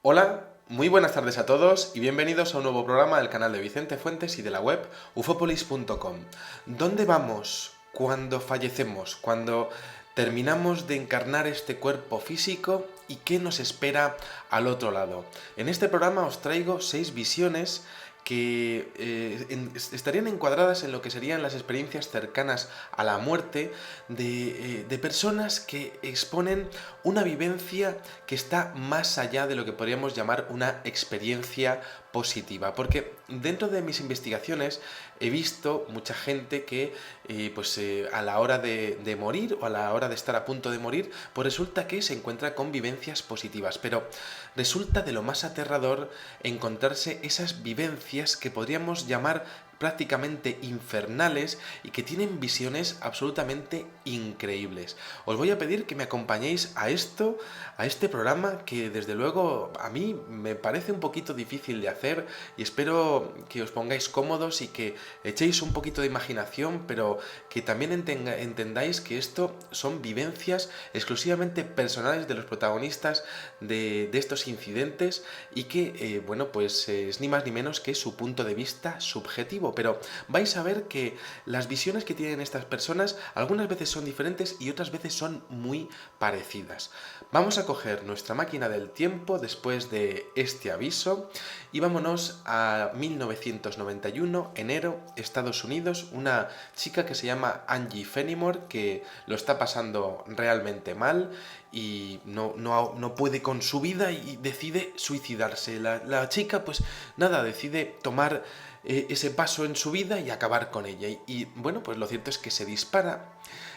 Hola, muy buenas tardes a todos y bienvenidos a un nuevo programa del canal de Vicente Fuentes y de la web ufopolis.com. ¿Dónde vamos cuando fallecemos, cuando terminamos de encarnar este cuerpo físico y qué nos espera al otro lado? En este programa os traigo 6 visiones que estarían encuadradas en lo que serían las experiencias cercanas a la muerte de personas que exponen una vivencia que está más allá de lo que podríamos llamar una experiencia positiva. Porque dentro de mis investigaciones he visto mucha gente que a la hora de morir o a la hora de estar a punto de morir, pues resulta que se encuentra con vivencias positivas. Pero resulta de lo más aterrador encontrarse esas vivencias que podríamos llamar prácticamente infernales y que tienen visiones absolutamente increíbles. Os voy a pedir que me acompañéis a esto, a este programa que desde luego a mí me parece un poquito difícil de hacer y espero que os pongáis cómodos y que echéis un poquito de imaginación, pero que también entendáis que esto son vivencias exclusivamente personales de los protagonistas de estos incidentes y que, es ni más ni menos que su punto de vista subjetivo. Pero vais a ver que las visiones que tienen estas personas algunas veces son diferentes y otras veces son muy parecidas. Vamos a coger nuestra máquina del tiempo después de este aviso y vámonos a 1991, enero, Estados Unidos, una chica que se llama Angie Fenimore, que lo está pasando realmente mal y no puede con su vida y decide suicidarse. La chica, pues nada, decide tomar ese paso en su vida y acabar con ella. Bueno, pues lo cierto es que se dispara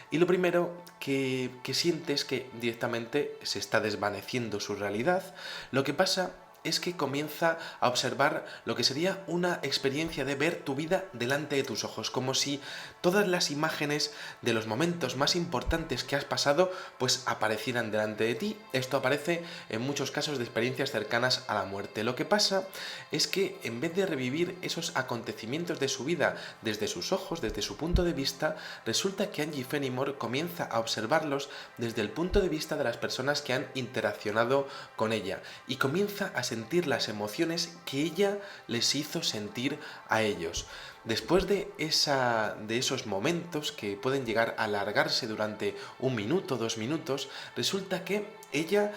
y lo primero que siente es que directamente se está desvaneciendo su realidad. Lo que pasa es que comienza a observar lo que sería una experiencia de ver tu vida delante de tus ojos, como si todas las imágenes de los momentos más importantes que has pasado pues aparecieran delante de ti. Esto aparece en muchos casos de experiencias cercanas a la muerte. Lo que pasa es que en vez de revivir esos acontecimientos de su vida desde sus ojos, desde su punto de vista, resulta que Angie Fenimore comienza a observarlos desde el punto de vista de las personas que han interaccionado con ella y comienza a sentir las emociones que ella les hizo sentir a ellos. Después de esos momentos que pueden llegar a alargarse durante 1 minuto, 2 minutos, resulta que ella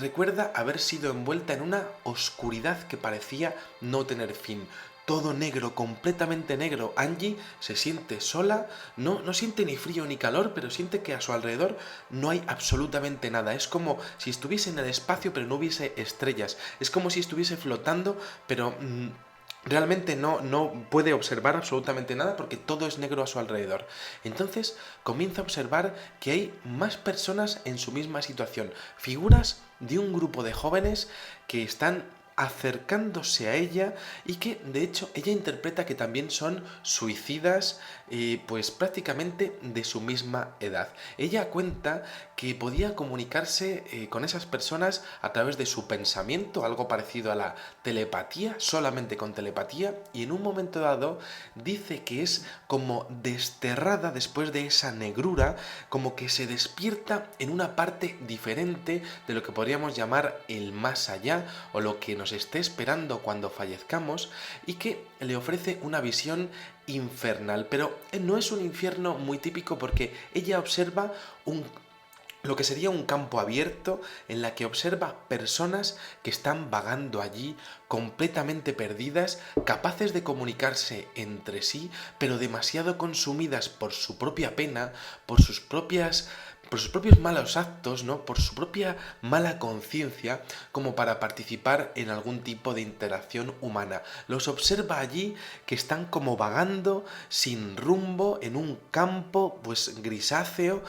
recuerda haber sido envuelta en una oscuridad que parecía no tener fin. Todo negro, completamente negro. Angie se siente sola, no siente ni frío ni calor, pero siente que a su alrededor no hay absolutamente nada. Es como si estuviese en el espacio pero no hubiese estrellas. Es como si estuviese flotando, pero realmente no puede observar absolutamente nada porque todo es negro a su alrededor. Entonces comienza a observar que hay más personas en su misma situación. Figuras de un grupo de jóvenes que están acercándose a ella y que de hecho ella interpreta que también son suicidas pues prácticamente de su misma edad. Ella cuenta que podía comunicarse con esas personas a través de su pensamiento, algo parecido a la telepatía, solamente con telepatía, y en un momento dado dice que es como desterrada después de esa negrura, como que se despierta en una parte diferente de lo que podríamos llamar el más allá o lo que nos esté esperando cuando fallezcamos y que le ofrece una visión infernal, pero no es un infierno muy típico porque ella observa lo que sería un campo abierto en la que observa personas que están vagando allí completamente perdidas, capaces de comunicarse entre sí, pero demasiado consumidas por su propia pena, por sus propios malos actos, ¿no? Por su propia mala conciencia, como para participar en algún tipo de interacción humana. Los observa allí que están como vagando sin rumbo en un campo pues grisáceo,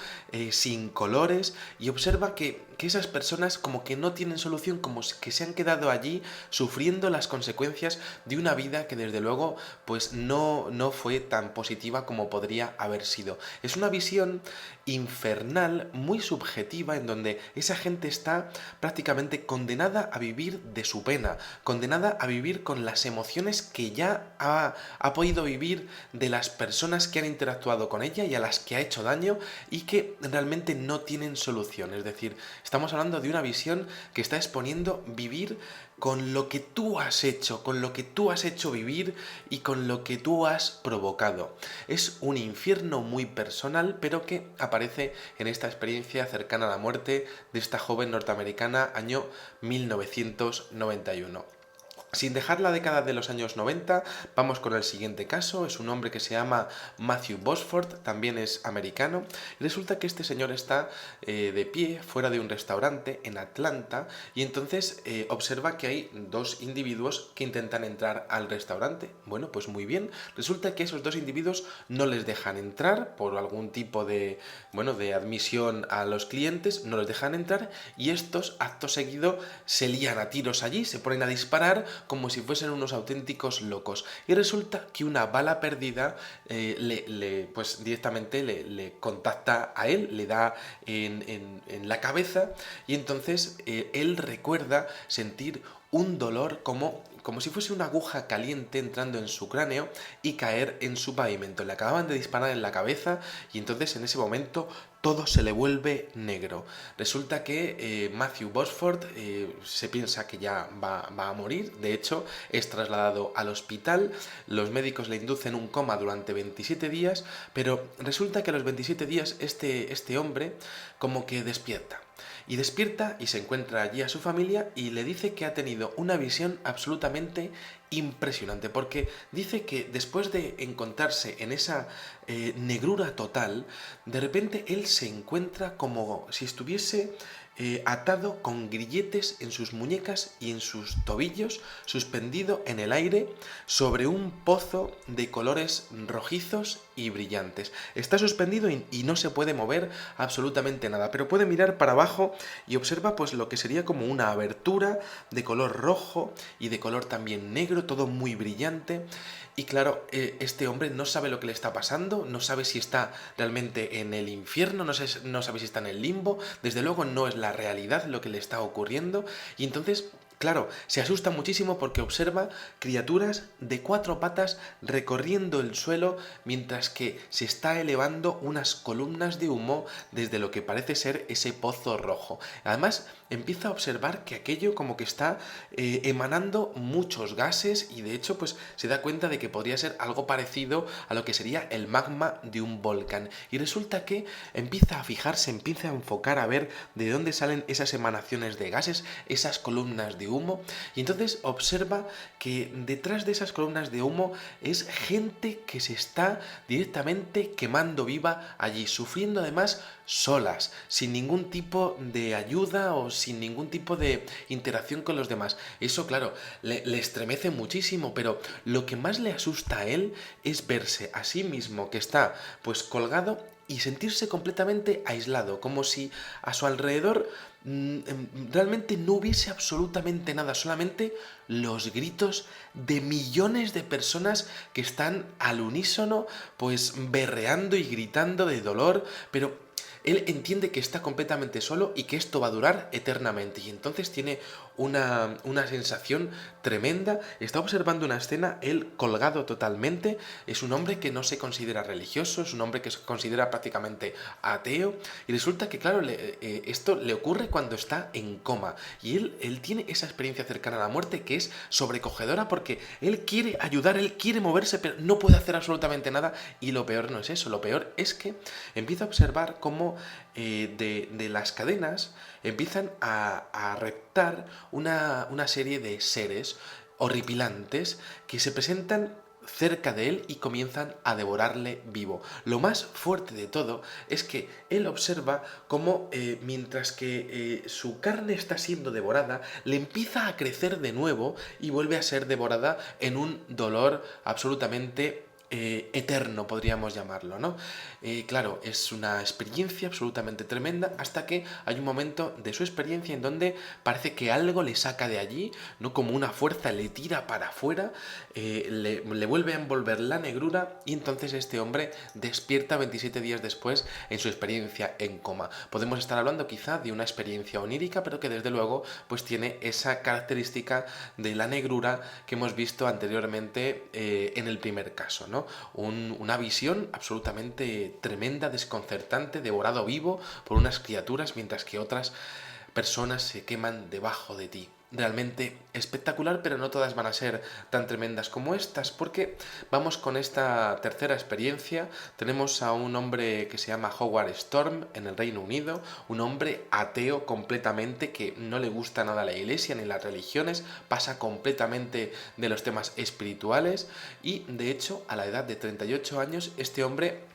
sin colores, y observa que esas personas como que no tienen solución, como que se han quedado allí sufriendo las consecuencias de una vida que desde luego pues no fue tan positiva como podría haber sido. Es una visión infernal emocional, muy subjetiva, en donde esa gente está prácticamente condenada a vivir de su pena, condenada a vivir con las emociones que ya ha podido vivir de las personas que han interactuado con ella y a las que ha hecho daño y que realmente no tienen solución. Es decir, estamos hablando de una visión que está exponiendo vivir con lo que tú has hecho, con lo que tú has hecho vivir y con lo que tú has provocado. Es un infierno muy personal, pero que aparece en esta experiencia cercana a la muerte de esta joven norteamericana, año 1991. Sin dejar la década de los años 90, vamos con el siguiente caso. Es un hombre que se llama Matthew Bosford, también es americano. Y resulta que este señor está de pie fuera de un restaurante en Atlanta y entonces observa que hay dos individuos que intentan entrar al restaurante. Bueno, pues muy bien. Resulta que esos dos individuos no les dejan entrar por algún tipo de, bueno, de admisión a los clientes, no les dejan entrar y estos, acto seguido, se lían a tiros allí, se ponen a disparar como si fuesen unos auténticos locos. Y resulta que una bala perdida pues directamente le contacta a él, le da en la cabeza y entonces él recuerda sentir un dolor como si fuese una aguja caliente entrando en su cráneo y caer en su pavimento. Le acababan de disparar en la cabeza y entonces en ese momento todo se le vuelve negro. Resulta que Matthew Bosford se piensa que ya va a morir. De hecho, es trasladado al hospital. Los médicos le inducen un coma durante 27 días, pero resulta que a los 27 días este hombre como que despierta. Y despierta y se encuentra allí a su familia y le dice que ha tenido una visión absolutamente impresionante, porque dice que después de encontrarse en esa negrura total, de repente él se encuentra como si estuviese atado con grilletes en sus muñecas y en sus tobillos, suspendido en el aire sobre un pozo de colores rojizos y brillantes. Está suspendido y no se puede mover absolutamente nada, pero puede mirar para abajo y observa pues lo que sería como una abertura de color rojo y de color también negro, todo muy brillante. Y claro, este hombre no sabe lo que le está pasando, no sabe si está realmente en el infierno, no sabe si está en el limbo, desde luego no es la realidad lo que le está ocurriendo, y entonces, claro, se asusta muchísimo porque observa criaturas de 4 patas recorriendo el suelo mientras que se está elevando unas columnas de humo desde lo que parece ser ese pozo rojo. Además, empieza a observar que aquello como que está emanando muchos gases y de hecho pues se da cuenta de que podría ser algo parecido a lo que sería el magma de un volcán. Y resulta que empieza a fijarse, empieza a enfocar a ver de dónde salen esas emanaciones de gases, esas columnas de humo, y entonces observa que detrás de esas columnas de humo es gente que se está directamente quemando viva allí, sufriendo además solas, sin ningún tipo de ayuda o sin ningún tipo de interacción con los demás. Eso, claro, le estremece muchísimo, pero lo que más le asusta a él es verse a sí mismo que está pues colgado y sentirse completamente aislado, como si a su alrededor realmente no hubiese absolutamente nada, solamente los gritos de millones de personas que están al unísono, pues berreando y gritando de dolor, pero él entiende que está completamente solo y que esto va a durar eternamente y entonces tiene una sensación tremenda. Está observando una escena, él colgado totalmente, es un hombre que no se considera religioso, es un hombre que se considera prácticamente ateo y resulta que claro, esto le ocurre cuando está en coma y él tiene esa experiencia cercana a la muerte que es sobrecogedora porque él quiere ayudar, él quiere moverse pero no puede hacer absolutamente nada y lo peor no es eso, lo peor es que empieza a observar cómo de las cadenas empiezan a reptar una serie de seres horripilantes que se presentan cerca de él y comienzan a devorarle vivo. Lo más fuerte de todo es que él observa cómo mientras que su carne está siendo devorada, le empieza a crecer de nuevo y vuelve a ser devorada en un dolor absolutamente eterno, podríamos llamarlo, ¿no? Claro, es una experiencia absolutamente tremenda hasta que hay un momento de su experiencia en donde parece que algo le saca de allí, ¿no? Como una fuerza le tira para afuera, le vuelve a envolver la negrura y entonces este hombre despierta 27 días después en su experiencia en coma. Podemos estar hablando quizá de una experiencia onírica, pero que desde luego pues tiene esa característica de la negrura que hemos visto anteriormente en el primer caso, ¿no? Una visión absolutamente tremenda, desconcertante, devorado vivo por unas criaturas mientras que otras personas se queman debajo de ti. Realmente espectacular, pero no todas van a ser tan tremendas como estas, porque vamos con esta tercera experiencia. Tenemos a un hombre que se llama Howard Storm en el Reino Unido, un hombre ateo completamente, que no le gusta nada la iglesia ni las religiones, pasa completamente de los temas espirituales y de hecho a la edad de 38 años este hombre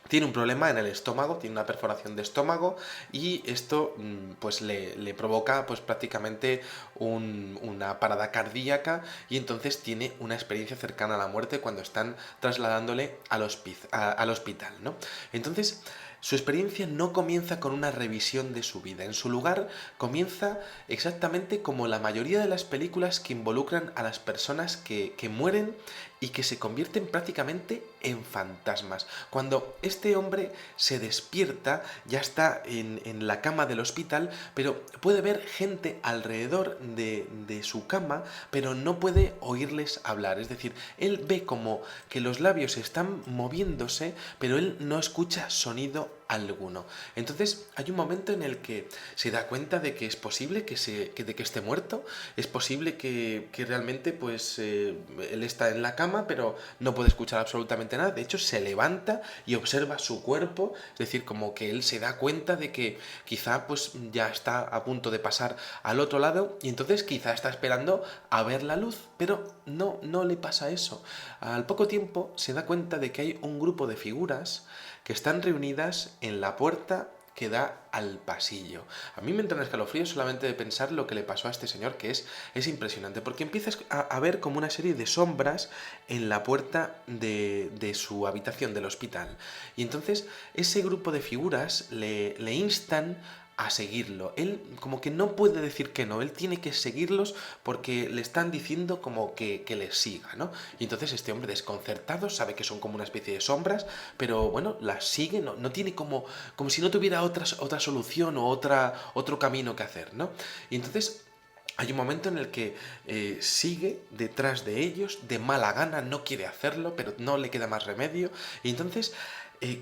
tiene un problema en el estómago, tiene una perforación de estómago y esto pues le provoca pues prácticamente una parada cardíaca y entonces tiene una experiencia cercana a la muerte cuando están trasladándole al hospital, ¿no? Entonces su experiencia no comienza con una revisión de su vida, en su lugar comienza exactamente como la mayoría de las películas que involucran a las personas que mueren y que se convierten prácticamente en fantasmas. Cuando este hombre se despierta, ya está en la cama del hospital, pero puede ver gente alrededor de su cama, pero no puede oírles hablar. Es decir, él ve como que los labios están moviéndose, pero él no escucha sonido alguno. Entonces hay un momento en el que se da cuenta de que es posible de que esté muerto, es posible que realmente pues él está en la cama pero no puede escuchar absolutamente nada. De hecho se levanta y observa su cuerpo, es decir, como que él se da cuenta de que quizá pues ya está a punto de pasar al otro lado y entonces quizá está esperando a ver la luz, pero no le pasa eso. Al poco tiempo se da cuenta de que hay un grupo de figuras que están reunidas en la puerta que da al pasillo. A mí me entra un escalofrío solamente de pensar lo que le pasó a este señor, que es impresionante, porque empiezas a ver como una serie de sombras en la puerta de su habitación del hospital. Y entonces ese grupo de figuras le instan a seguirlo. Él como que no puede decir que no, él tiene que seguirlos porque le están diciendo como que les siga, ¿no? Y entonces este hombre desconcertado sabe que son como una especie de sombras, pero bueno, las sigue, no tiene como si no tuviera otra solución o otro camino que hacer, ¿no? Y entonces hay un momento en el que sigue detrás de ellos, de mala gana, no quiere hacerlo, pero no le queda más remedio. Y entonces,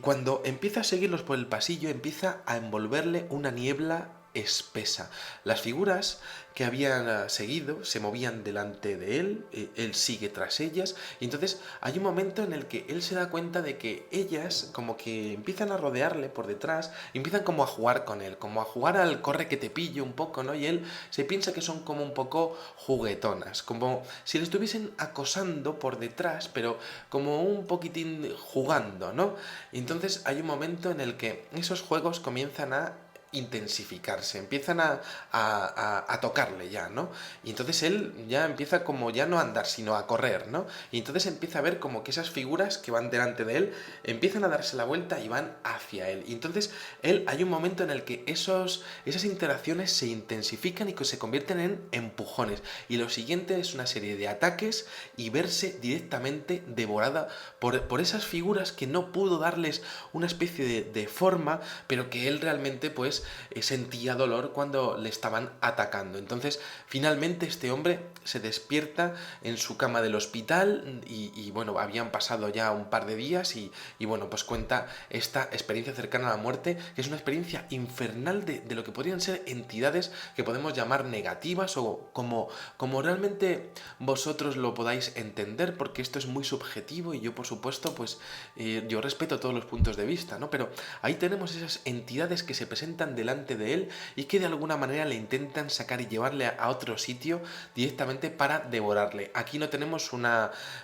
cuando empieza a seguirlos por el pasillo, empieza a envolverle una niebla espesa. Las figuras que habían seguido se movían delante de él sigue tras ellas, y entonces hay un momento en el que él se da cuenta de que ellas como que empiezan a rodearle por detrás, empiezan como a jugar con él, como a jugar al corre que te pillo un poco, ¿no? Y él se piensa que son como un poco juguetonas, como si le estuviesen acosando por detrás, pero como un poquitín jugando, ¿no? Y entonces hay un momento en el que esos juegos comienzan a intensificarse, empiezan a tocarle ya, ¿no? Y entonces él ya empieza como ya no a andar, sino a correr, ¿no? Y entonces empieza a ver como que esas figuras que van delante de él empiezan a darse la vuelta y van hacia él. Y entonces él, hay un momento en el que esas interacciones se intensifican y que se convierten en empujones. Y lo siguiente es una serie de ataques y verse directamente devorada por esas figuras que no pudo darles una especie de forma, pero que él realmente pues sentía dolor cuando le estaban atacando. Entonces finalmente este hombre se despierta en su cama del hospital y bueno, habían pasado ya un par de días y bueno, pues cuenta esta experiencia cercana a la muerte, que es una experiencia infernal de lo que podrían ser entidades que podemos llamar negativas o como realmente vosotros lo podáis entender, porque esto es muy subjetivo y yo por supuesto pues yo respeto todos los puntos de vista, ¿no? Pero ahí tenemos esas entidades que se presentan delante de él y que de alguna manera le intentan sacar y llevarle a otro sitio directamente para devorarle. Aquí no tenemos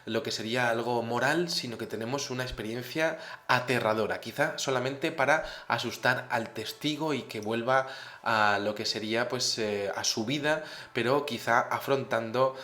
lo que sería algo moral, sino que tenemos una experiencia aterradora, quizá solamente para asustar al testigo y que vuelva a lo que sería pues a su vida, pero quizá afrontando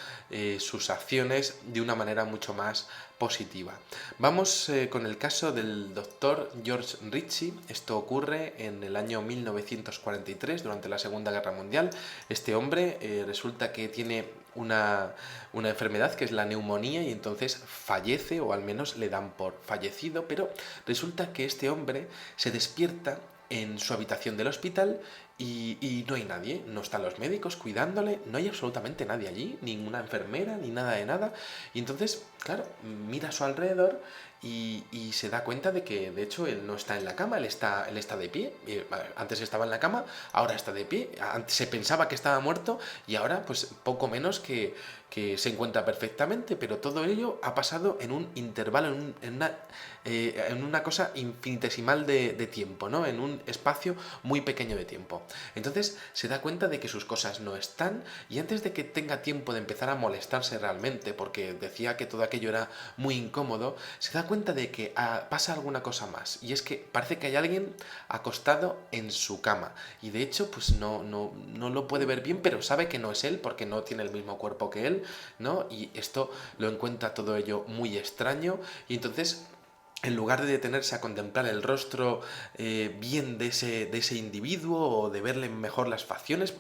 sus acciones de una manera mucho más positiva. Vamos con el caso del doctor George Ritchie. Esto ocurre en el año 1943, durante la Segunda Guerra Mundial. Este hombre resulta que tiene una enfermedad que es la neumonía y entonces fallece, o al menos le dan por fallecido, pero resulta que este hombre se despierta en su habitación del hospital y no hay nadie, no están los médicos cuidándole, no hay absolutamente nadie allí, ninguna enfermera, ni nada de nada. Y entonces, claro, mira a su alrededor y se da cuenta de que, de hecho, él no está en la cama, él está de pie. Antes estaba en la cama, ahora está de pie. Antes se pensaba que estaba muerto y ahora, pues, poco menos que se encuentra perfectamente, pero todo ello ha pasado en un intervalo, en una cosa infinitesimal de tiempo, ¿no? En un espacio muy pequeño de tiempo. Entonces se da cuenta de que sus cosas no están y antes de que tenga tiempo de empezar a molestarse realmente, porque decía que todo aquello era muy incómodo, se da cuenta de que pasa alguna cosa más, y es que parece que hay alguien acostado en su cama y de hecho pues no lo puede ver bien, pero sabe que no es él porque no tiene el mismo cuerpo que él, ¿no? Y esto lo encuentra todo ello muy extraño y entonces, en lugar de detenerse a contemplar el rostro bien de ese individuo o de verle mejor las facciones,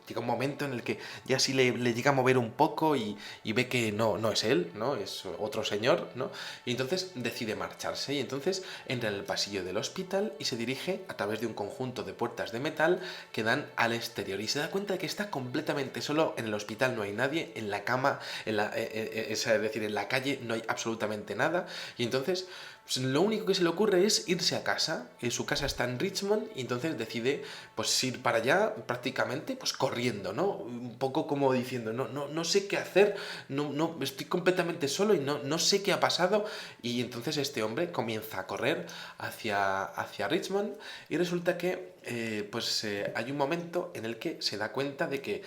llega un momento en el que ya sí le llega a mover un poco y ve que no es él, ¿no? Es otro señor, ¿no? Y entonces decide marcharse y entonces entra en el pasillo del hospital y se dirige a través de un conjunto de puertas de metal que dan al exterior y se da cuenta de que está completamente solo. En el hospital no hay nadie, en la cama, es decir, en la calle no hay absolutamente nada y entonces pues lo único que se le ocurre es irse a casa. Su casa está en Richmond y entonces decide pues ir para allá prácticamente pues corriendo, ¿no? Un poco como diciendo, no sé qué hacer, no estoy completamente solo y no sé qué ha pasado. Y entonces este hombre comienza a correr hacia Richmond y resulta que hay un momento en el que se da cuenta de que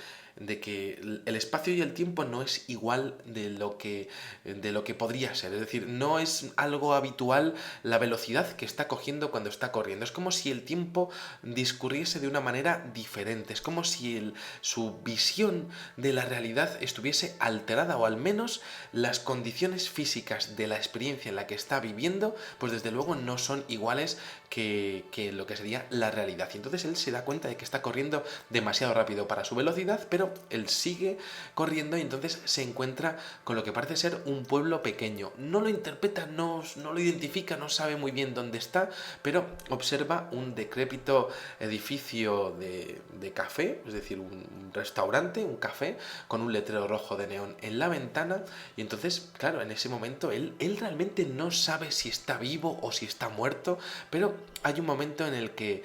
el espacio y el tiempo no es igual de lo que podría ser. Es decir, no es algo habitual la velocidad que está cogiendo cuando está corriendo. Es como si el tiempo discurriese de una manera diferente. Es como si su visión de la realidad estuviese alterada, o al menos las condiciones físicas de la experiencia en la que está viviendo, pues desde luego no son iguales que lo que sería la realidad. Y entonces él se da cuenta de que está corriendo demasiado rápido para su velocidad, pero él sigue corriendo y entonces se encuentra con lo que parece ser un pueblo pequeño. No lo interpreta, no lo identifica, no sabe muy bien dónde está, pero observa un decrépito edificio de café, es decir, un restaurante, un café, con un letrero rojo de neón en la ventana. Y entonces, claro, en ese momento él realmente no sabe si está vivo o si está muerto, pero hay un momento en el que,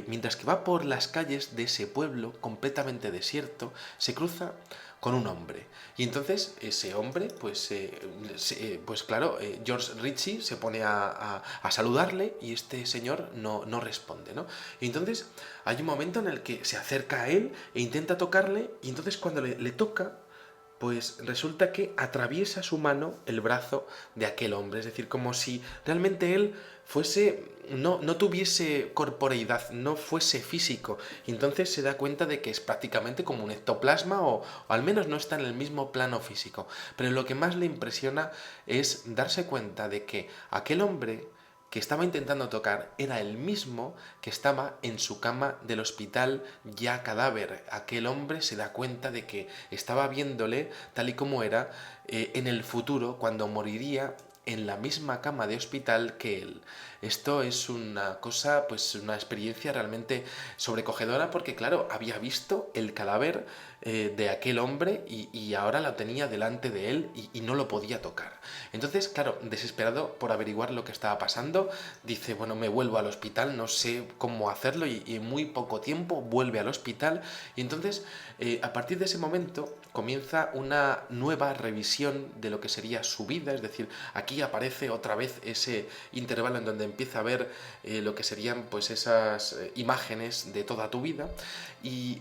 mientras que va por las calles de ese pueblo completamente desierto, se cruza con un hombre. Y entonces ese hombre, pues claro, George Ritchie se pone a saludarle y este señor no responde, ¿no? Y entonces hay un momento en el que se acerca a él e intenta tocarle y entonces cuando le toca, pues resulta que atraviesa su mano el brazo de aquel hombre, es decir, como si realmente él no tuviese corporeidad, no fuese físico, y entonces se da cuenta de que es prácticamente como un ectoplasma o al menos no está en el mismo plano físico. Pero lo que más le impresiona es darse cuenta de que aquel hombre que estaba intentando tocar era el mismo que estaba en su cama del hospital ya cadáver. Aquel hombre se da cuenta de que estaba viéndole tal y como era en el futuro, cuando moriría en la misma cama de hospital que él. Esto es una cosa, pues una experiencia realmente sobrecogedora, porque claro, había visto el cadáver de aquel hombre y ahora la tenía delante de él y no lo podía tocar. Entonces, claro, desesperado por averiguar lo que estaba pasando, dice, bueno, me vuelvo al hospital, no sé cómo hacerlo, y en muy poco tiempo vuelve al hospital. Y entonces, a partir de ese momento, comienza una nueva revisión de lo que sería su vida, es decir, aquí aparece otra vez ese intervalo en donde empieza a ver lo que serían pues esas imágenes de toda tu vida. Y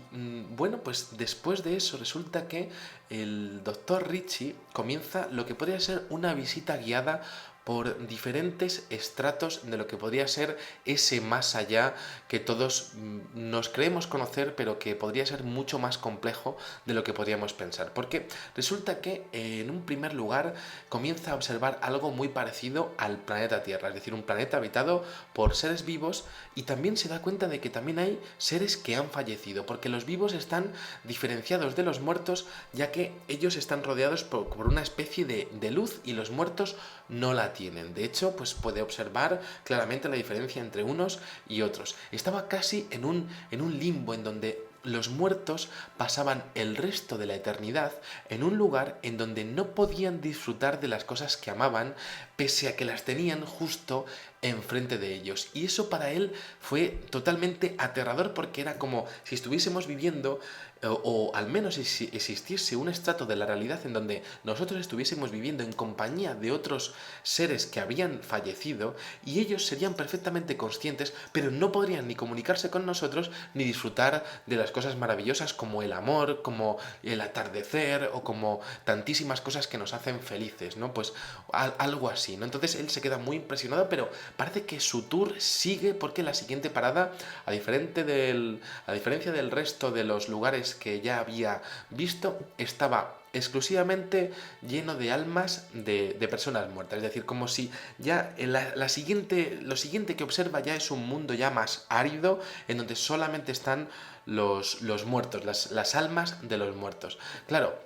bueno, pues después de eso resulta que el doctor Ritchie comienza lo que podría ser una visita guiada por diferentes estratos de lo que podría ser ese más allá que todos nos creemos conocer, pero que podría ser mucho más complejo de lo que podríamos pensar. Porque resulta que en un primer lugar comienza a observar algo muy parecido al planeta Tierra, es decir, un planeta habitado por seres vivos, y también se da cuenta de que también hay seres que han fallecido, porque los vivos están diferenciados de los muertos, ya que ellos están rodeados por una especie de luz y los muertos no la tienen. De hecho, pues puede observar claramente la diferencia entre unos y otros. Estaba casi en un limbo en donde los muertos pasaban el resto de la eternidad en un lugar en donde no podían disfrutar de las cosas que amaban, pese a que las tenían justo enfrente de ellos. Y eso para él fue totalmente aterrador, porque era como si estuviésemos viviendo o al menos si existiese un estrato de la realidad en donde nosotros estuviésemos viviendo en compañía de otros seres que habían fallecido, y ellos serían perfectamente conscientes, pero no podrían ni comunicarse con nosotros ni disfrutar de las cosas maravillosas como el amor, como el atardecer o como tantísimas cosas que nos hacen felices, ¿no? Pues algo así, ¿no? Entonces él se queda muy impresionado, pero parece que su tour sigue, porque la siguiente parada, a diferencia del resto de los lugares que ya había visto, estaba exclusivamente lleno de almas de personas muertas. Es decir, como si ya lo siguiente que observa ya es un mundo ya más árido, en donde solamente están los muertos, las almas de los muertos. Claro,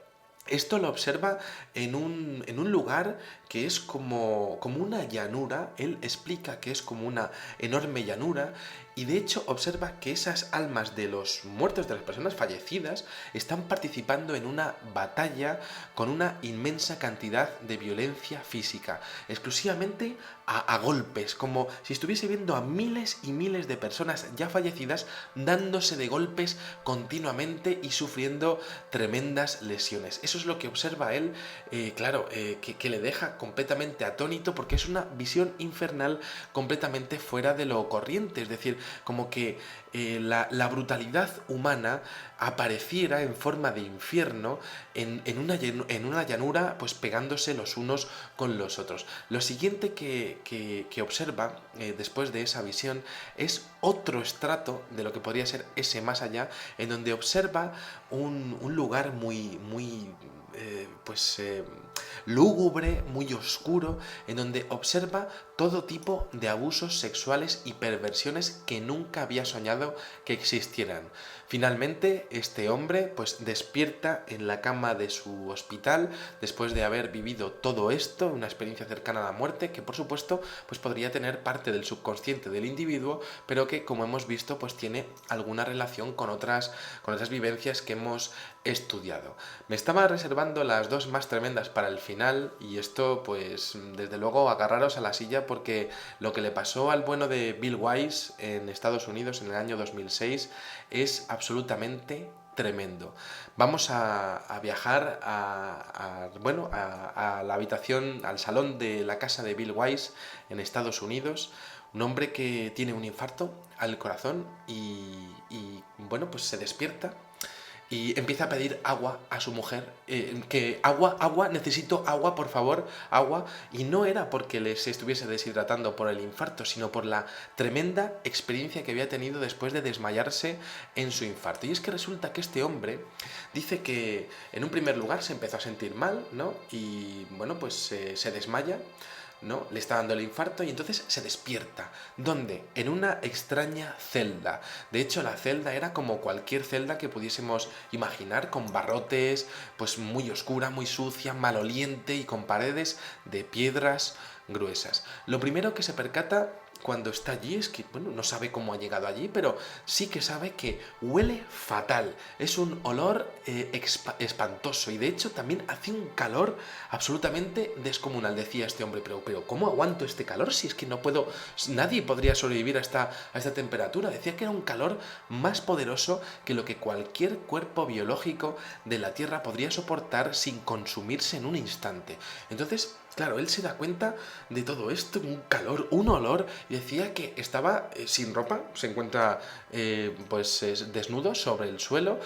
esto lo observa en un lugar que es como una llanura. Él explica que es como una enorme llanura, y de hecho observa que esas almas de los muertos, de las personas fallecidas, están participando en una batalla con una inmensa cantidad de violencia física, exclusivamente a golpes, como si estuviese viendo a miles y miles de personas ya fallecidas dándose de golpes continuamente y sufriendo tremendas lesiones. Eso es lo que observa él, claro, que le deja completamente atónito, porque es una visión infernal completamente fuera de lo corriente. Es decir, como que la brutalidad humana apareciera en forma de infierno en una llanura, pues pegándose los unos con los otros. Lo siguiente que observa después de esa visión es otro estrato de lo que podría ser ese más allá, en donde observa un lugar muy lúgubre, muy oscuro, en donde observa todo tipo de abusos sexuales y perversiones que nunca había soñado que existieran. Finalmente, este hombre pues despierta en la cama de su hospital después de haber vivido todo esto, una experiencia cercana a la muerte, que por supuesto pues podría tener parte del subconsciente del individuo, pero que, como hemos visto, pues tiene alguna relación con otras vivencias que hemos estudiado. Me estaba reservando las dos más tremendas para el final, y esto pues desde luego agarraros a la silla, porque lo que le pasó al bueno de Bill Wise en Estados Unidos en el año 2006 es absolutamente tremendo. Vamos a viajar a la habitación, al salón de la casa de Bill Wise en Estados Unidos. Un hombre que tiene un infarto al corazón y bueno, pues se despierta y empieza a pedir agua a su mujer, que agua, necesito agua, por favor, agua. Y no era porque se estuviese deshidratando por el infarto, sino por la tremenda experiencia que había tenido después de desmayarse en su infarto. Y es que resulta que este hombre dice que en un primer lugar se empezó a sentir mal, ¿no? Y bueno, pues se desmaya, ¿no? Le está dando el infarto y entonces se despierta. ¿Dónde? En una extraña celda. De hecho, la celda era como cualquier celda que pudiésemos imaginar, con barrotes, pues muy oscura, muy sucia, maloliente y con paredes de piedras gruesas. Lo primero que se percata cuando está allí es que, bueno, no sabe cómo ha llegado allí, pero sí que sabe que huele fatal. Es un olor espantoso, y de hecho también hace un calor absolutamente descomunal. Decía este hombre, pero ¿cómo aguanto este calor si es que no puedo, nadie podría sobrevivir a esta temperatura? Decía que era un calor más poderoso que lo que cualquier cuerpo biológico de la Tierra podría soportar sin consumirse en un instante. Entonces Claro, él se da cuenta de todo esto, un calor, un olor, y decía que estaba sin ropa, se encuentra desnudo sobre el suelo,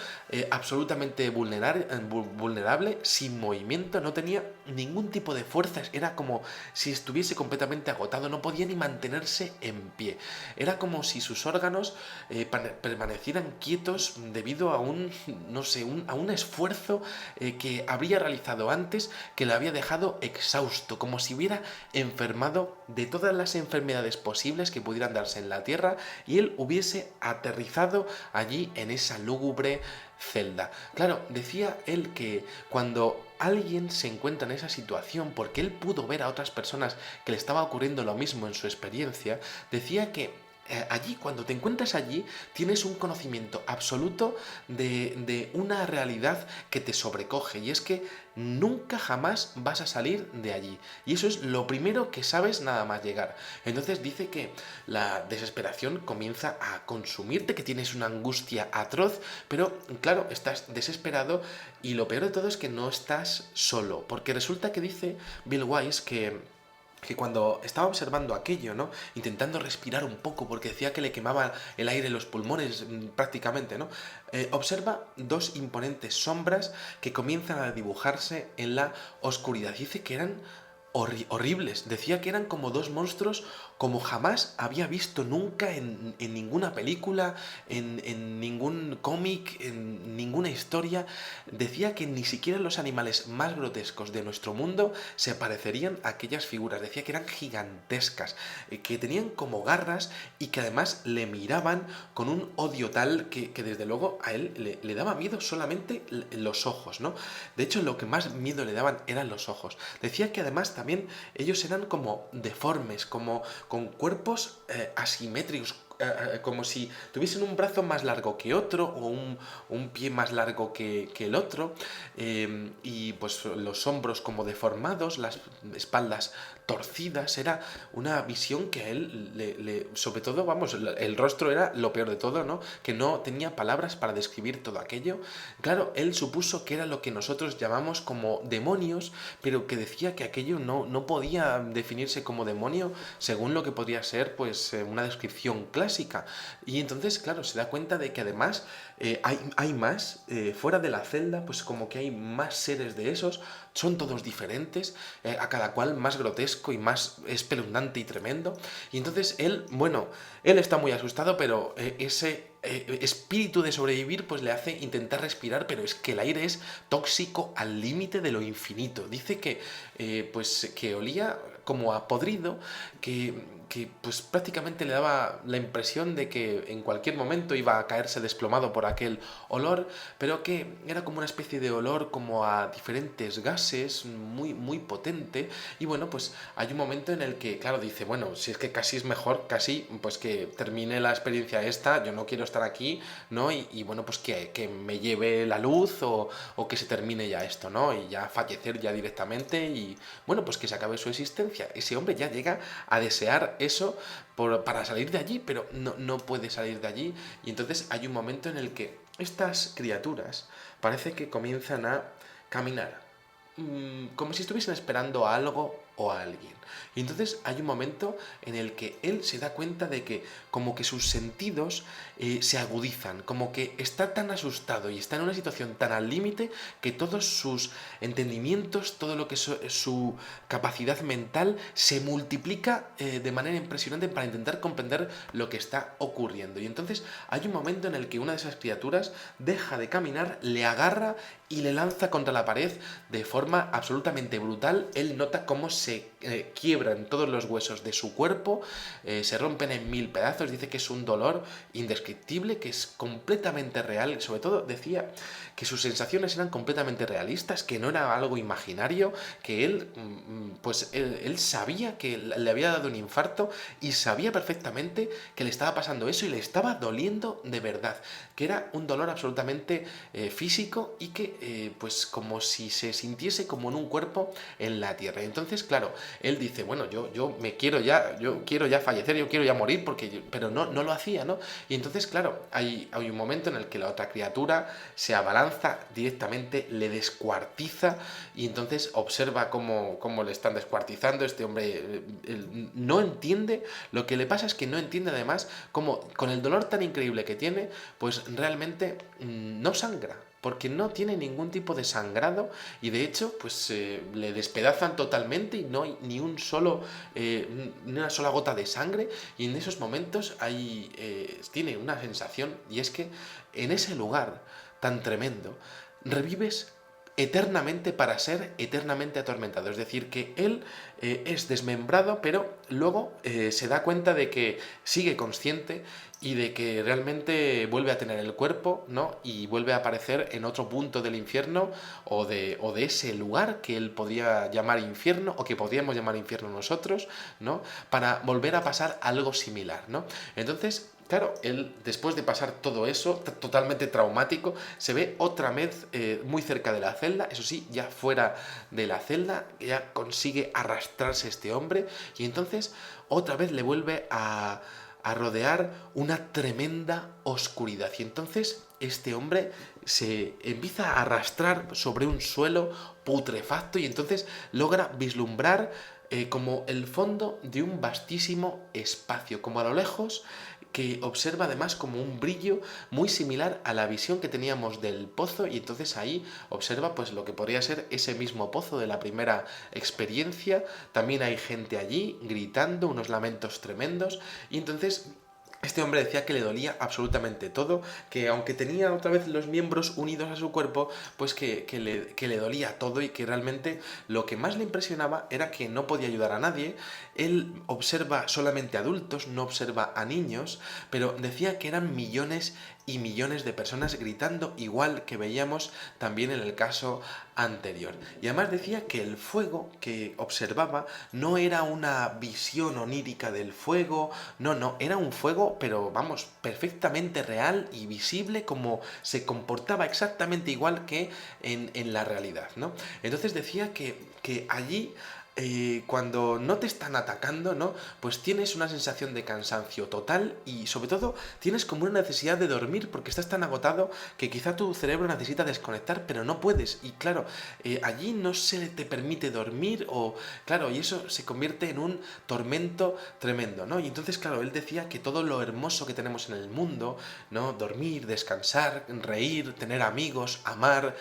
absolutamente vulnerable, sin movimiento, no tenía ningún tipo de fuerzas, era como si estuviese completamente agotado, no podía ni mantenerse en pie, era como si sus órganos permanecieran quietos debido a un, no sé, a un esfuerzo que habría realizado antes que le había dejado exhausto, como si hubiera enfermado de todas las enfermedades posibles que pudieran darse en la Tierra y él hubiese aterrizado allí en esa lúgubre celda. Claro, decía él que cuando alguien se encuentra en esa situación, porque él pudo ver a otras personas que le estaba ocurriendo lo mismo en su experiencia, decía que allí, cuando te encuentras allí, tienes un conocimiento absoluto de una realidad que te sobrecoge, y es que nunca jamás vas a salir de allí. Y eso es lo primero que sabes nada más llegar. Entonces dice que la desesperación comienza a consumirte, que tienes una angustia atroz, pero claro, estás desesperado y lo peor de todo es que no estás solo, porque resulta que dice Bill Wise que cuando estaba observando aquello, ¿no? Intentando respirar un poco, porque decía que le quemaba el aire en los pulmones prácticamente, ¿no? Observa dos imponentes sombras que comienzan a dibujarse en la oscuridad. Dice que eran horribles. Decía que eran como dos monstruos como jamás había visto nunca en ninguna película, en ningún cómic, en ninguna historia. Decía que ni siquiera los animales más grotescos de nuestro mundo se parecerían a aquellas figuras. Decía que eran gigantescas, que tenían como garras y que además le miraban con un odio tal que desde luego a él le daba miedo solamente los ojos, ¿no? De hecho, lo que más miedo le daban eran los ojos. Decía que además también ellos eran como deformes, como con cuerpos asimétricos, como si tuviesen un brazo más largo que otro o un pie más largo que el otro, y pues los hombros como deformados, las espaldas torcidas. Era una visión que a él sobre todo, vamos, el rostro era lo peor de todo, ¿no? Que no tenía palabras para describir todo aquello. Claro, él supuso que era lo que nosotros llamamos como demonios, pero que decía que aquello no podía definirse como demonio según lo que podría ser pues una descripción clásica. Y entonces, claro, se da cuenta de que además hay más, fuera de la celda, pues como que hay más seres de esos, son todos diferentes, a cada cual más grotesco y más espeluznante y tremendo. Y entonces él, bueno, él está muy asustado, pero ese espíritu de sobrevivir pues le hace intentar respirar, pero es que el aire es tóxico al límite de lo infinito. Dice que olía como a podrido, que pues prácticamente le daba la impresión de que en cualquier momento iba a caerse desplomado por aquel olor, pero que era como una especie de olor como a diferentes gases, muy, muy potente. Y bueno, pues hay un momento en el que, claro, dice, bueno, si es que casi es mejor, casi, pues que termine la experiencia esta, yo no quiero estar aquí, ¿no? Y bueno, pues que me lleve la luz o que se termine ya esto, ¿no? Y ya fallecer ya directamente y, bueno, pues que se acabe su existencia. Ese hombre ya llega a desear eso para salir de allí, pero no puede salir de allí. Y entonces hay un momento en el que estas criaturas parece que comienzan a caminar, como si estuviesen esperando a algo o a alguien. Y entonces hay un momento en el que él se da cuenta de que como que sus sentidos se agudizan, como que está tan asustado y está en una situación tan al límite que todos sus entendimientos, todo lo que es su capacidad mental se multiplica de manera impresionante para intentar comprender lo que está ocurriendo. Y entonces hay un momento en el que una de esas criaturas deja de caminar, le agarra y le lanza contra la pared de forma absolutamente brutal. Él nota cómo se quiebran todos los huesos de su cuerpo, se rompen en mil pedazos. Dice que es un dolor indescriptible, que es completamente real. Sobre todo decía que sus sensaciones eran completamente realistas, que no era algo imaginario, que él sabía que le había dado un infarto y sabía perfectamente que le estaba pasando eso y le estaba doliendo de verdad, que era un dolor absolutamente físico y que pues como si se sintiese como en un cuerpo en la tierra. Y entonces claro, él dice, bueno, yo quiero ya fallecer, yo quiero ya morir, pero no lo hacía, ¿no? Y entonces, claro, hay un momento en el que la otra criatura se abalanza directamente, le descuartiza y entonces observa cómo le están descuartizando. Este hombre no entiende, lo que le pasa es que no entiende además cómo con el dolor tan increíble que tiene, pues realmente no sangra, porque no tiene ningún tipo de sangrado y de hecho pues le despedazan totalmente y no hay ni una sola gota de sangre, y en esos momentos tiene una sensación, y es que en ese lugar tan tremendo revives eternamente para ser eternamente atormentado. Es decir, que él es desmembrado, pero luego se da cuenta de que sigue consciente y de que realmente vuelve a tener el cuerpo, ¿no? Y vuelve a aparecer en otro punto del infierno o de ese lugar que él podía llamar infierno o que podíamos llamar infierno nosotros, ¿no? Para volver a pasar algo similar, ¿no? Entonces, claro, él, después de pasar todo eso, totalmente traumático, se ve otra vez muy cerca de la celda, eso sí, ya fuera de la celda, ya consigue arrastrarse este hombre, y entonces otra vez le vuelve a rodear una tremenda oscuridad. Y entonces este hombre se empieza a arrastrar sobre un suelo putrefacto y entonces logra vislumbrar como el fondo de un vastísimo espacio, como a lo lejos, que observa además como un brillo muy similar a la visión que teníamos del pozo, y entonces ahí observa pues lo que podría ser ese mismo pozo de la primera experiencia. También hay gente allí gritando, unos lamentos tremendos, y entonces este hombre decía que le dolía absolutamente todo, que aunque tenía otra vez los miembros unidos a su cuerpo, pues que le dolía todo, y que realmente lo que más le impresionaba era que no podía ayudar a nadie. Él observa solamente adultos, no observa a niños, pero decía que eran millones y millones de personas gritando, igual que veíamos también en el caso anterior. Y además decía que el fuego que observaba no era una visión onírica del fuego, no, era un fuego, pero vamos, perfectamente real y visible, como se comportaba exactamente igual que en la realidad, ¿no? Entonces decía que allí cuando no te están atacando, ¿no? Pues tienes una sensación de cansancio total y sobre todo tienes como una necesidad de dormir porque estás tan agotado que quizá tu cerebro necesita desconectar, pero no puedes. Y claro, allí no se te permite dormir o, claro, y eso se convierte en un tormento tremendo, ¿no? Y entonces, claro, él decía que todo lo hermoso que tenemos en el mundo, ¿no? Dormir, descansar, reír, tener amigos, amar,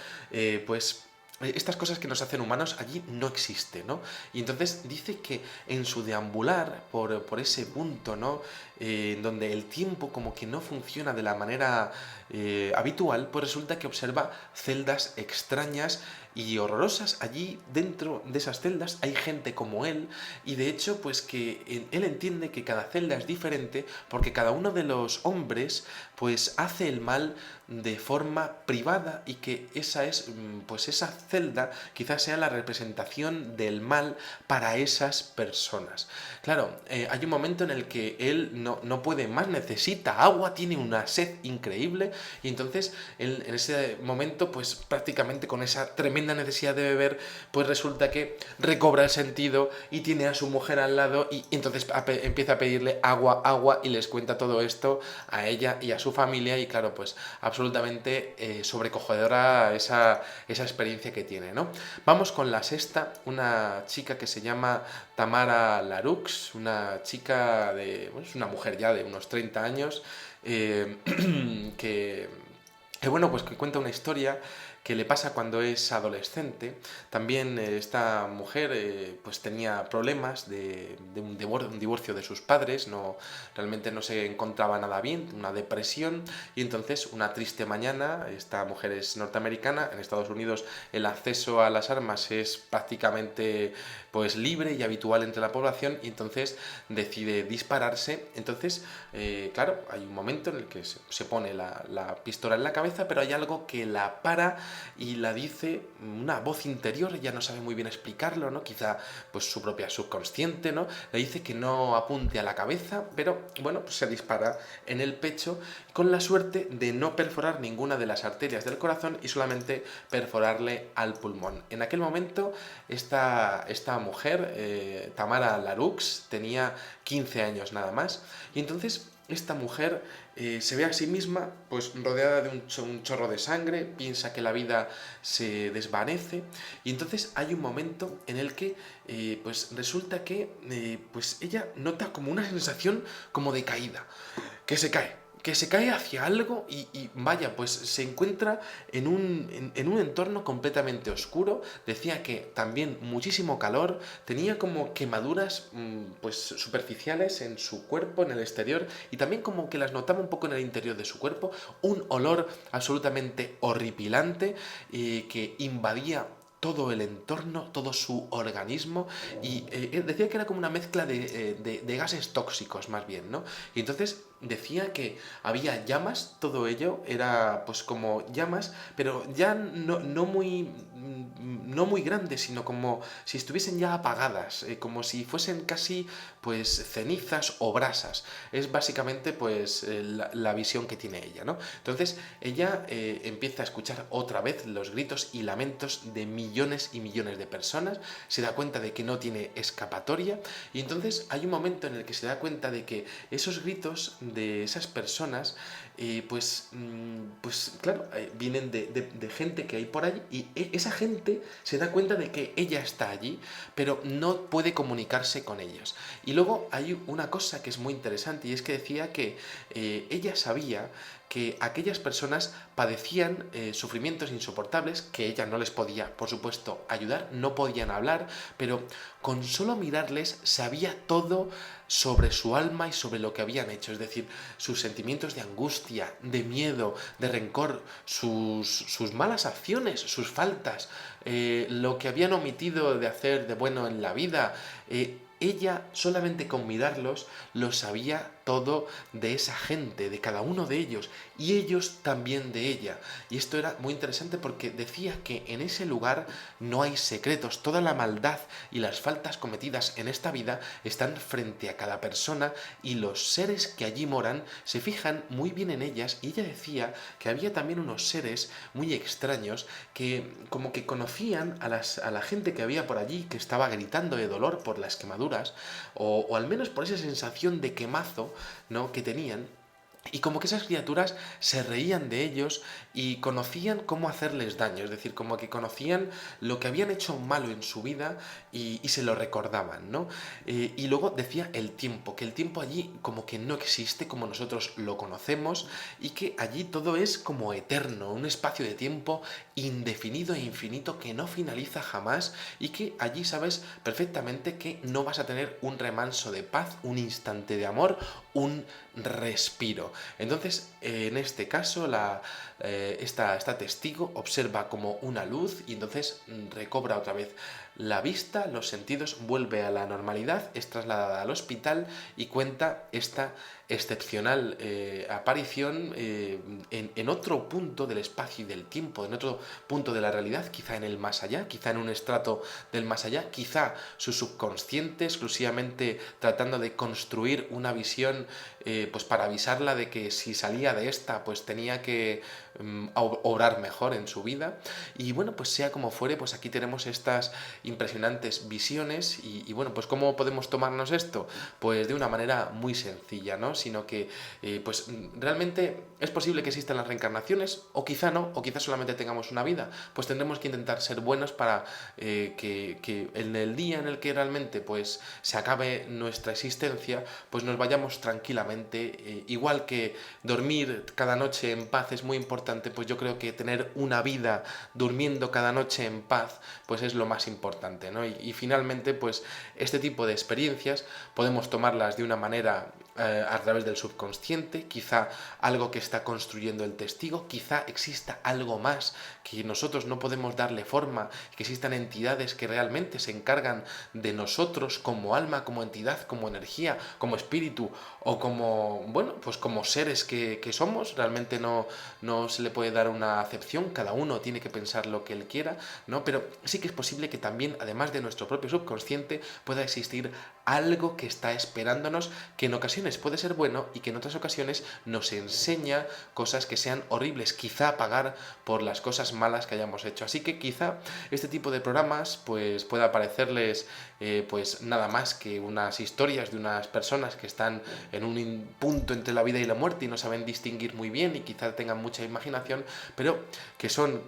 pues estas cosas que nos hacen humanos allí no existen, ¿no? Y entonces dice que en su deambular por ese punto, ¿no? En donde el tiempo como que no funciona de la manera habitual, pues resulta que observa celdas extrañas y horrorosas. Allí dentro de esas celdas hay gente como él, y de hecho pues que él entiende que cada celda es diferente porque cada uno de los hombres pues hace el mal de forma privada, y que esa es pues esa celda quizás sea la representación del mal para esas personas. Claro, hay un momento en el que él no puede más, necesita agua, tiene una sed increíble, y entonces él, en ese momento pues prácticamente con esa tremenda necesidad de beber, pues resulta que recobra el sentido y tiene a su mujer al lado, y entonces empieza a pedirle agua, y les cuenta todo esto a ella y a su familia, y claro, pues absolutamente sobrecogedora esa experiencia que tiene, ¿no? Vamos con la sexta, una chica que se llama Tamara Larux, una chica es una mujer ya de unos 30 años, que bueno, pues que cuenta una historia que le pasa cuando es adolescente. También esta mujer pues tenía problemas de un divorcio de sus padres, realmente no se encontraba nada bien, una depresión, y entonces una triste mañana, esta mujer es norteamericana, en Estados Unidos el acceso a las armas es prácticamente pues libre y habitual entre la población, y entonces decide dispararse. Entonces, claro, hay un momento en el que se pone la pistola en la cabeza cabeza, pero hay algo que la para y la dice, una voz interior, ella no sabe muy bien explicarlo, ¿no? Quizá pues su propia subconsciente, ¿no? Le dice que no apunte a la cabeza, pero bueno, pues se dispara en el pecho con la suerte de no perforar ninguna de las arterias del corazón y solamente perforarle al pulmón. En aquel momento, esta mujer, Tamara Larux, tenía 15 años nada más, y entonces esta mujer se ve a sí misma pues rodeada de un chorro de sangre, piensa que la vida se desvanece, y entonces hay un momento en el que pues resulta que pues ella nota como una sensación como de caída, que se cae hacia algo y vaya, pues se encuentra en un entorno completamente oscuro. Decía que también muchísimo calor, tenía como quemaduras pues superficiales en su cuerpo, en el exterior, y también como que las notaba un poco en el interior de su cuerpo, un olor absolutamente horripilante que invadía todo el entorno, todo su organismo, y decía que era como una mezcla de gases tóxicos más bien, ¿no? Y entonces decía que había llamas, todo ello era pues como llamas, pero ya no muy grandes, sino como si estuviesen ya apagadas, como si fuesen casi pues cenizas o brasas. Es básicamente pues la visión que tiene ella, ¿no? Entonces ella empieza a escuchar otra vez los gritos y lamentos de millones y millones de personas, se da cuenta de que no tiene escapatoria, y entonces hay un momento en el que se da cuenta de que esos gritos de esas personas pues claro, vienen de gente que hay por allí, y esa gente se da cuenta de que ella está allí, pero no puede comunicarse con ellos. Y luego hay una cosa que es muy interesante, y es que decía que ella sabía que aquellas personas padecían sufrimientos insoportables, que ella no les podía, por supuesto, ayudar, no podían hablar, pero con solo mirarles sabía todo sobre su alma y sobre lo que habían hecho, es decir, sus sentimientos de angustia, de miedo, de rencor, sus malas acciones, sus faltas, lo que habían omitido de hacer de bueno en la vida. Ella, solamente con mirarlos, lo sabía todo de esa gente, de cada uno de ellos, y ellos también de ella. Y esto era muy interesante porque decía que en ese lugar no hay secretos, toda la maldad y las faltas cometidas en esta vida están frente a cada persona, y los seres que allí moran se fijan muy bien en ellas, y ella decía que había también unos seres muy extraños que como que conocían a la gente que había por allí, que estaba gritando de dolor por las quemaduras, o al menos por esa sensación de quemazo, ¿no?, que tenían. Y como que esas criaturas se reían de ellos y conocían cómo hacerles daño, es decir, como que conocían lo que habían hecho malo en su vida, y se lo recordaban, ¿no? Y luego decía el tiempo, que el tiempo allí como que no existe como nosotros lo conocemos, y que allí todo es como eterno, un espacio de tiempo indefinido e infinito que no finaliza jamás, y que allí sabes perfectamente que no vas a tener un remanso de paz, un instante de amor, un respiro. Entonces, en este caso, esta testigo observa como una luz, y entonces recobra otra vez la vista, los sentidos, vuelve a la normalidad, es trasladada al hospital y cuenta esta excepcional aparición en otro punto del espacio y del tiempo, en otro punto de la realidad, quizá en el más allá, quizá en un estrato del más allá, quizá su subconsciente exclusivamente tratando de construir una visión pues para avisarla de que si salía de esta pues tenía que obrar mejor en su vida. Y bueno, pues sea como fuere, pues aquí tenemos estas impresionantes visiones, y bueno, pues ¿cómo podemos tomarnos esto? Pues de una manera muy sencilla, ¿no? Sino que pues realmente es posible que existan las reencarnaciones, o quizá no, o quizá solamente tengamos una vida. Pues tendremos que intentar ser buenos para que en el día en el que realmente pues se acabe nuestra existencia, pues nos vayamos tranquilamente. Igual que dormir cada noche en paz es muy importante, pues yo creo que tener una vida durmiendo cada noche en paz pues es lo más importante, ¿no? Y finalmente pues este tipo de experiencias podemos tomarlas de una manera a través del subconsciente, quizá algo que está construyendo el testigo, quizá exista algo más que nosotros no podemos darle forma, que existan entidades que realmente se encargan de nosotros como alma, como entidad, como energía, como espíritu o como, bueno, pues como seres que somos. Realmente no se le puede dar una acepción, cada uno tiene que pensar lo que él quiera, ¿no? Pero sí que es posible que también, además de nuestro propio subconsciente, pueda existir algo que está esperándonos, que en ocasiones puede ser bueno y que en otras ocasiones nos enseña cosas que sean horribles, quizá pagar por las cosas malas que hayamos hecho. Así que quizá este tipo de programas pues pueda parecerles pues nada más que unas historias de unas personas que están en un punto entre la vida y la muerte y no saben distinguir muy bien y quizá tengan mucha imaginación, pero que son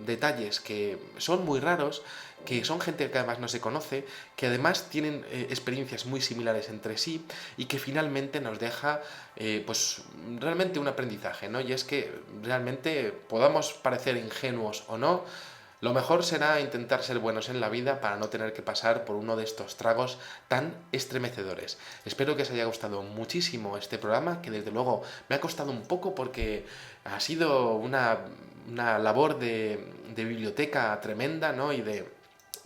detalles que son muy raros, que son gente que además no se conoce, que además tienen experiencias muy similares entre sí y que finalmente nos deja pues realmente un aprendizaje, ¿no? Y es que realmente podamos parecer ingenuos o no, lo mejor será intentar ser buenos en la vida para no tener que pasar por uno de estos tragos tan estremecedores. Espero que os haya gustado muchísimo este programa, que desde luego me ha costado un poco porque ha sido una labor de biblioteca tremenda, ¿no? Y de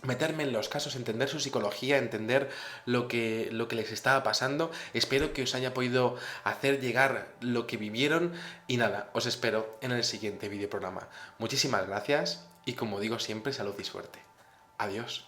meterme en los casos, entender su psicología, entender lo que les estaba pasando. Espero que os haya podido hacer llegar lo que vivieron y nada, os espero en el siguiente videoprograma. Muchísimas gracias y como digo siempre, salud y suerte. Adiós.